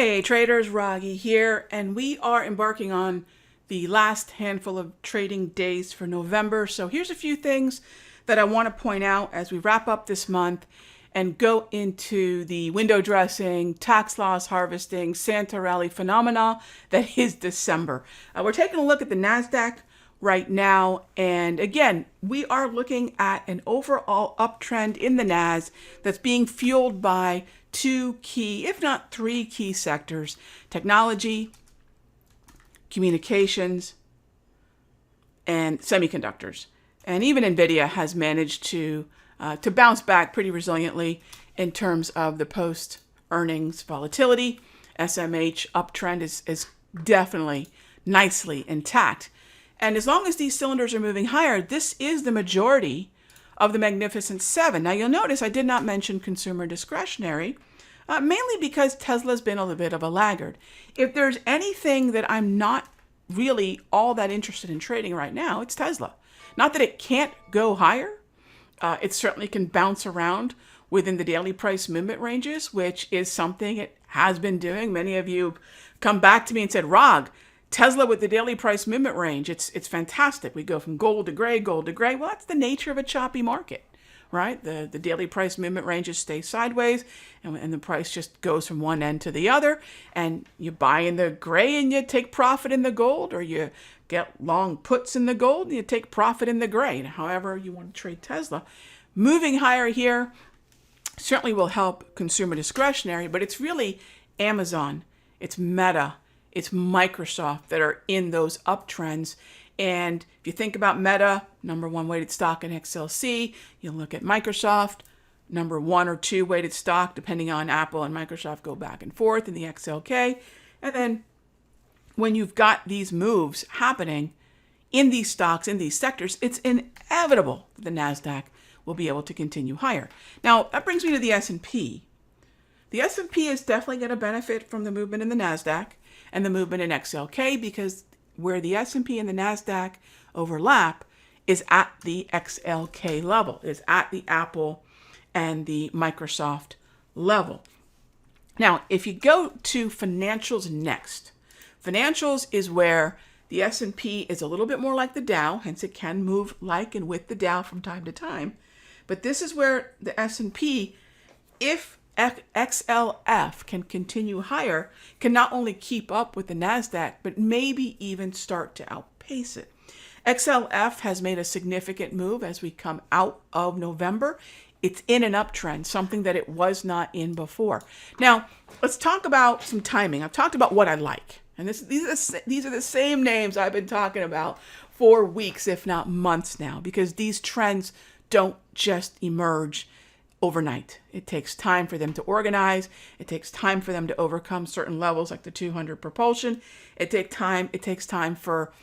Hey traders, Raghee here, and we are embarking on the last handful of trading days for November. So here's a few things that I want to point out as we wrap up this month and go into the window dressing, tax loss harvesting, Santa rally phenomena that is December. We're taking a look at the NASDAQ right now, and again, we are looking at an overall uptrend in the NAS that's being fueled by two key, if not three key sectors: technology, communications, and semiconductors. And even NVIDIA has managed to bounce back pretty resiliently in terms of the post-earnings volatility. SMH uptrend is definitely nicely intact. And as long as these cylinders are moving higher, this is the majority of the Magnificent Seven. Now, you'll notice I did not mention consumer discretionary, mainly because Tesla's been a little bit of a laggard. If there's anything that I'm not really all that interested in trading right now, it's Tesla. Not that it can't go higher. It certainly can bounce around within the daily price movement ranges, which is something it has been doing. Many of you come back to me and said, Rog, Tesla with the daily price movement range, it's fantastic. We go from gold to gray, gold to gray. Well, that's the nature of a choppy market, right? The daily price movement ranges stay sideways, and the price just goes from one end to the other. And you buy in the gray and you take profit in the gold, or you get long puts in the gold and you take profit in the gray. And however you want to trade Tesla. Moving higher here certainly will help consumer discretionary, but it's really Amazon, it's Meta, it's Microsoft that are in those uptrends. And if you think about Meta, number one weighted stock in XLC, you look at Microsoft, number one or two weighted stock, depending on Apple and Microsoft go back and forth in the XLK. And then when you've got these moves happening in these stocks, in these sectors, it's inevitable that the NASDAQ will be able to continue higher. Now, that brings me to the S&P. The S&P is definitely going to benefit from the movement in the NASDAQ and the movement in XLK, because where the S&P and the NASDAQ overlap is at the XLK level, is at the Apple and the Microsoft level. Now, if you go to financials next, financials is where the S&P is a little bit more like the Dow, hence it can move like and with the Dow from time to time. But this is where the S&P, if XLF can continue higher, can not only keep up with the NASDAQ, but maybe even start to outpace it. XLF has made a significant move as we come out of November. It's in an uptrend, something that it was not in before. Now, let's talk about some timing. I've talked about what I like. And these are the same names I've been talking about for weeks, if not months now, because these trends don't just emerge overnight. It takes time for them to organize. It takes time for them to overcome certain levels like the 200 propulsion. It takes time for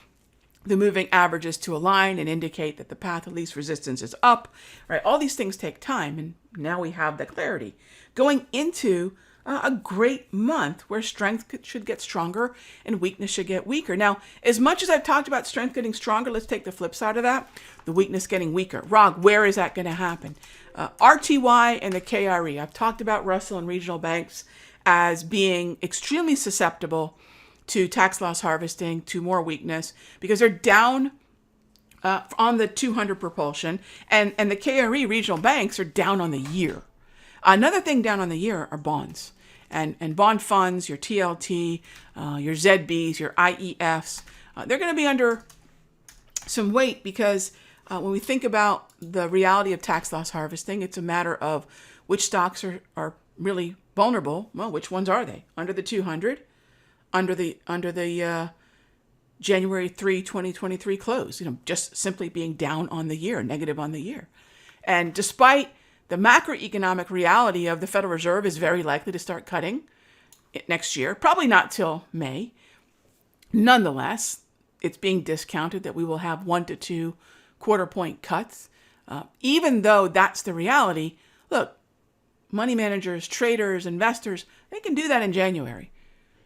the moving averages to align and indicate that the path of least resistance is up, right? All these things take time, and now we have the clarity going into a great month where strength should get stronger and weakness should get weaker. Now, as much as I've talked about strength getting stronger, let's take the flip side of that, the weakness getting weaker. Rog, where is that going to happen? RTY and the KRE. I've talked about Russell and regional banks as being extremely susceptible to tax loss harvesting, to more weakness, because they're down on the 200 propulsion, and the KRE regional banks are down on the year. Another thing down on the year are bonds and bond funds, your TLT, your ZBs, your IEFs. They're going to be under some weight because when we think about the reality of tax loss harvesting, it's a matter of which stocks are really vulnerable. Well, which ones are they? Under the 200, under the January 3, 2023 close, just simply being down on the year, negative on the year. And despite the macroeconomic reality of the Federal Reserve is very likely to start cutting next year, probably not till May. Nonetheless, it's being discounted that we will have 1 to 2 quarter point cuts. Even though that's the reality, look, money managers, traders, investors, they can do that in January.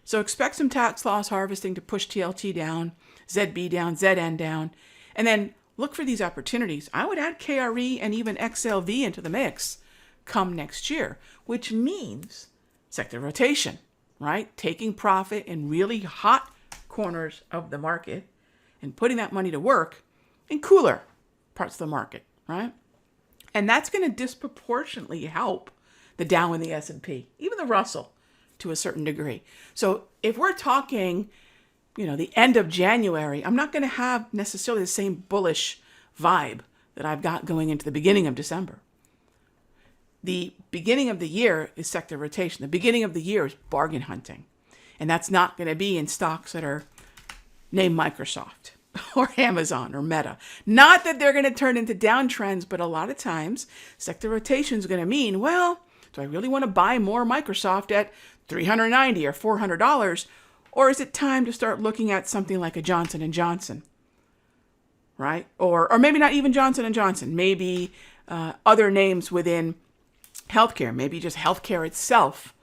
So expect some tax loss harvesting to push TLT down, ZB down, ZN down, and then look for these opportunities. I would add KRE and even XLV into the mix come next year, which means sector rotation, right? Taking profit in really hot corners of the market and putting that money to work in cooler parts of the market, right? And that's going to disproportionately help the Dow and the S&P, even the Russell to a certain degree. So if we're talking, the end of January, I'm not going to have necessarily the same bullish vibe that I've got going into the beginning of December. The beginning of the year is sector rotation. The beginning of the year is bargain hunting. And that's not going to be in stocks that are named Microsoft or Amazon or Meta. Not that they're going to turn into downtrends, but a lot of times sector rotation is going to mean, well, do I really want to buy more Microsoft at $390 or $400? Or is it time to start looking at something like a Johnson & Johnson, right? Or maybe not even Johnson & Johnson, maybe other names within healthcare, maybe just healthcare itself,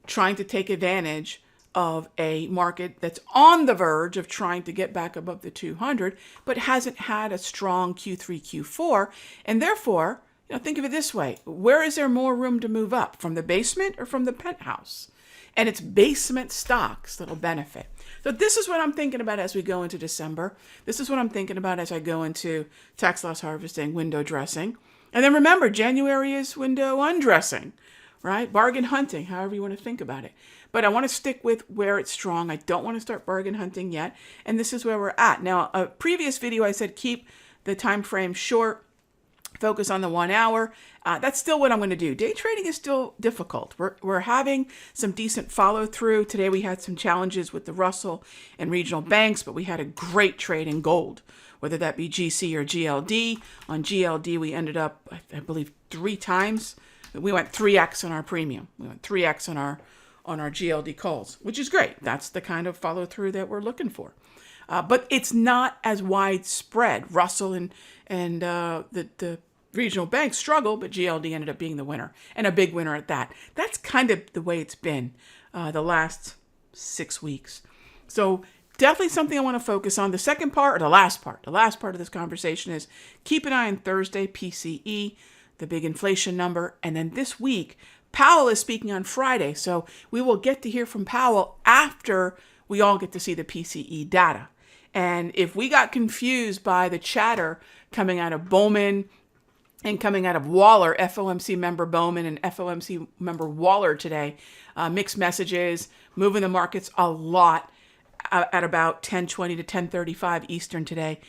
trying to take advantage of a market that's on the verge of trying to get back above the 200, but hasn't had a strong Q3, Q4. And therefore, think of it this way. Where is there more room to move up, from the basement or from the penthouse? And it's basement stocks that'll benefit. So this is what I'm thinking about as we go into December. This is what I'm thinking about as I go into tax loss harvesting, window dressing. And then remember, January is window undressing, right? Bargain hunting, however you want to think about it. But I want to stick with where it's strong. I don't want to start bargain hunting yet. And this is where we're at. Now, a previous video, I said keep the time frame short, focus on the 1 hour. That's still what I'm going to do. Day trading is still difficult. We're having some decent follow through. Today we had some challenges with the Russell and regional banks, but we had a great trade in gold, whether that be GC or GLD. On GLD, we ended up, I believe, 3 times. We went 3x on our premium. We went 3x on our GLD calls, which is great. That's the kind of follow through that we're looking for. But it's not as widespread. Russell and the regional banks struggle, but GLD ended up being the winner, and a big winner at that. That's kind of the way it's been the last 6 weeks. So definitely something I want to focus on. The second part, or the last part of this conversation is keep an eye on Thursday, PCE, the big inflation number. And then this week, Powell is speaking on Friday. So we will get to hear from Powell after we all get to see the PCE data. And if we got confused by the chatter coming out of Bowman and coming out of Waller, FOMC member Bowman and FOMC member Waller today, mixed messages, moving the markets a lot at about 10:20 to 10:35 Eastern today.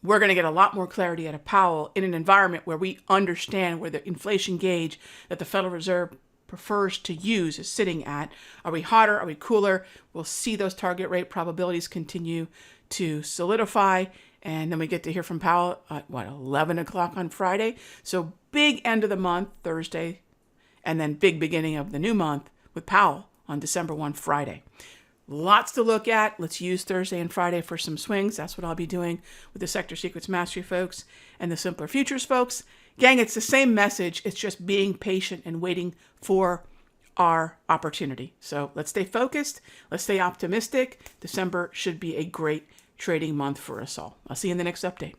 We're going to get a lot more clarity out of Powell in an environment where we understand where the inflation gauge that the Federal Reserve prefers to use is sitting at. Are we hotter? Are we cooler? We'll see those target rate probabilities continue to solidify. And then we get to hear from Powell at 11 o'clock on Friday. So big end of the month, Thursday, and then big beginning of the new month with Powell on December 1, Friday. Lots to look at. Let's use Thursday and Friday for some swings. That's what I'll be doing with the Sector Secrets Mastery folks and the Simpler Futures folks. Gang, it's the same message. It's just being patient and waiting for our opportunity. So let's stay focused. Let's stay optimistic. December should be a great trading month for us all. I'll see you in the next update.